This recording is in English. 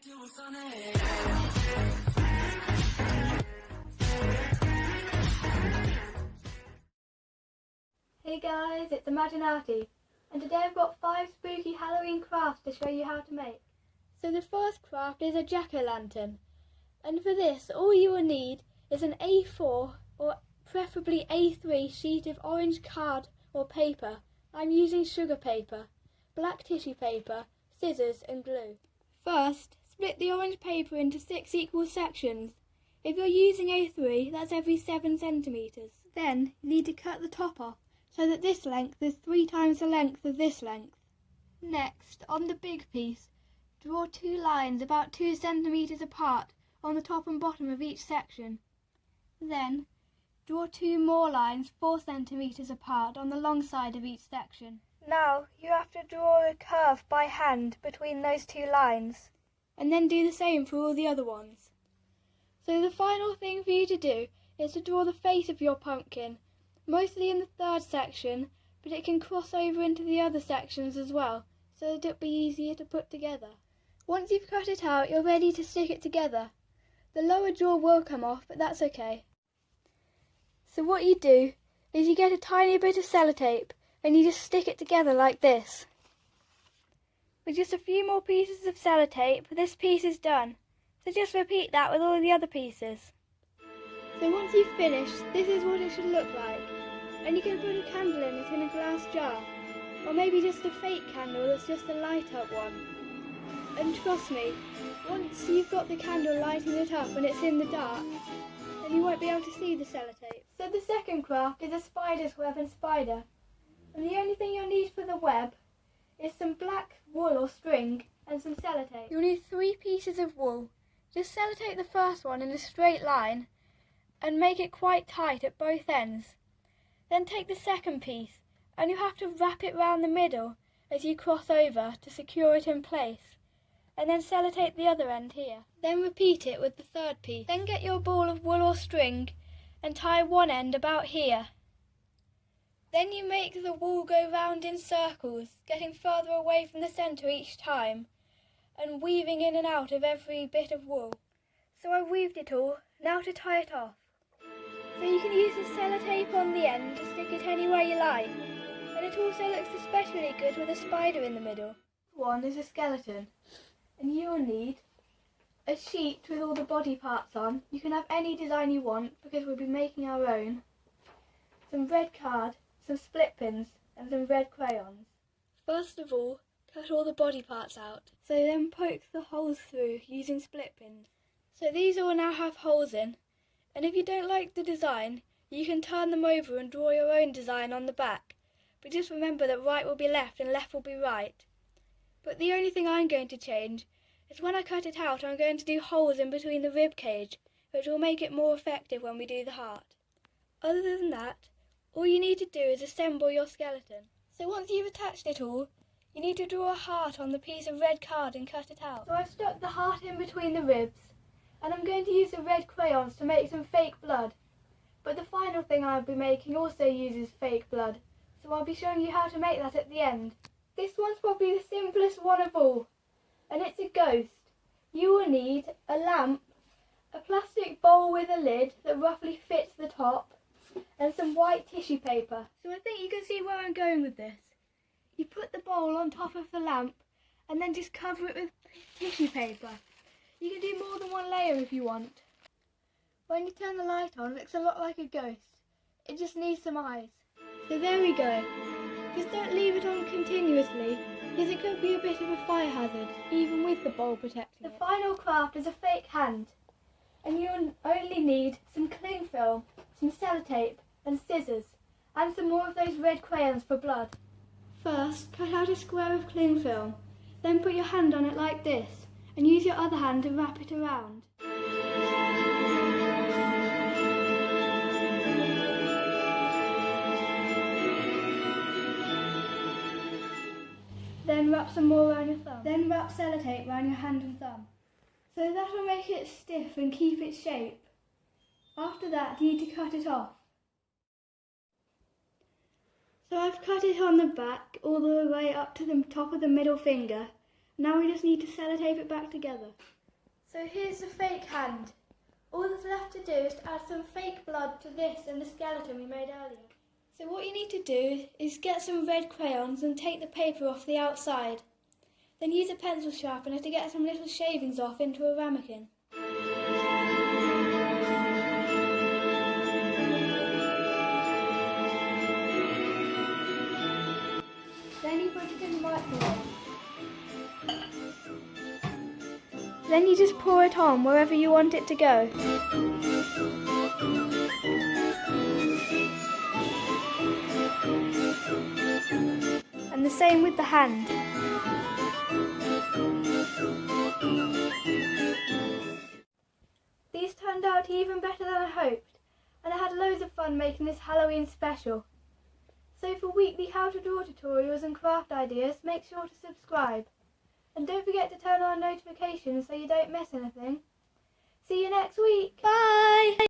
Hey guys, it's Imaginati, and today I've got 5 spooky Halloween crafts to show you how to make. So the first craft is a jack-o'-lantern, and for this all you will need is an A4 or preferably A3 sheet of orange card or paper. I'm using sugar paper, black tissue paper, scissors and glue. First, split the orange paper into 6 equal sections. If you're using A3, that's every 7 centimetres. Then you need to cut the top off, so that this length is 3 times the length of this length. Next, on the big piece, draw 2 lines about 2 centimetres apart on the top and bottom of each section. Then, draw 2 more lines 4 centimetres apart on the long side of each section. Now, you have to draw a curve by hand between those 2 lines, and then do the same for all the other ones. So the final thing for you to do is to draw the face of your pumpkin, mostly in the 3rd section, but it can cross over into the other sections as well, so that it'll be easier to put together. Once you've cut it out, you're ready to stick it together. The lower jaw will come off, but that's okay. So what you do is you get a tiny bit of sellotape and you just stick it together like this. With just a few more pieces of sellotape, this piece is done. So just repeat that with all the other pieces. So once you've finished, this is what it should look like. And you can put a candle in it in a glass jar, or maybe just a fake candle that's just a light up one. And trust me, once you've got the candle lighting it up and it's in the dark, then you won't be able to see the sellotape. So the second craft is a spider's web and spider. And the only thing you'll need for the web is some black wool or string and some sellotape. You'll need 3 pieces of wool. Just sellotape the first one in a straight line and make it quite tight at both ends. Then take the second piece and you have to wrap it round the middle as you cross over to secure it in place, and then sellotape the other end here. Then repeat it with the 3rd piece. Then get your ball of wool or string and tie one end about here. Then you make the wool go round in circles, getting further away from the centre each time, and weaving in and out of every bit of wool. So I've weaved it all, now to tie it off. So you can use the sellotape on the end to stick it anywhere you like, and it also looks especially good with a spider in the middle. One is a skeleton, and you will need a sheet with all the body parts on. You can have any design you want because we'll be making our own. Some red card, some split pins and some red crayons. First of all, cut all the body parts out, so then poke the holes through using split pins. So these all now have holes in, and if you don't like the design, you can turn them over and draw your own design on the back, but just remember that right will be left and left will be right. But the only thing I'm going to change is when I cut it out, I'm going to do holes in between the rib cage, which will make it more effective when we do the heart. Other than that, all you need to do is assemble your skeleton. So once you've attached it all, you need to draw a heart on the piece of red card and cut it out. So I've stuck the heart in between the ribs, and I'm going to use the red crayons to make some fake blood. But the final thing I'll be making also uses fake blood, so I'll be showing you how to make that at the end. This one's probably the simplest one of all, and it's a ghost. You will need a lamp, a plastic bowl with a lid that roughly fits the top, and some white tissue paper. So I think you can see where I'm going with this. You put the bowl on top of the lamp and then just cover it with tissue paper. You can do more than one layer if you want. When you turn the light on, it looks a lot like a ghost. It just needs some eyes. So there we go. Just don't leave it on continuously, because it could be a bit of a fire hazard, even with the bowl protecting it. The final craft is a fake hand, and you'll only need some cling film, some sellotape and scissors, and some more of those red crayons for blood. First, cut out a square of cling film, then put your hand on it like this, and use your other hand to wrap it around. Then wrap some more around your thumb. Then wrap sellotape around your hand and thumb. So that will make it stiff and keep its shape. After that, you need to cut it off. So I've cut it on the back all the way up to the top of the middle finger. Now we just need to sellotape it back together. So here's the fake hand. All that's left to do is to add some fake blood to this and the skeleton we made earlier. So what you need to do is get some red crayons and take the paper off the outside. Then use a pencil sharpener to get some little shavings off into a ramekin. Then you put it in the microwave. Then you just pour it on wherever you want it to go. And the same with the hand. These turned out even better than I hoped, and I had loads of fun making this Halloween special. So for weekly how to draw tutorials and craft ideas, make sure to subscribe. And don't forget to turn on notifications so you don't miss anything. See you next week. Bye!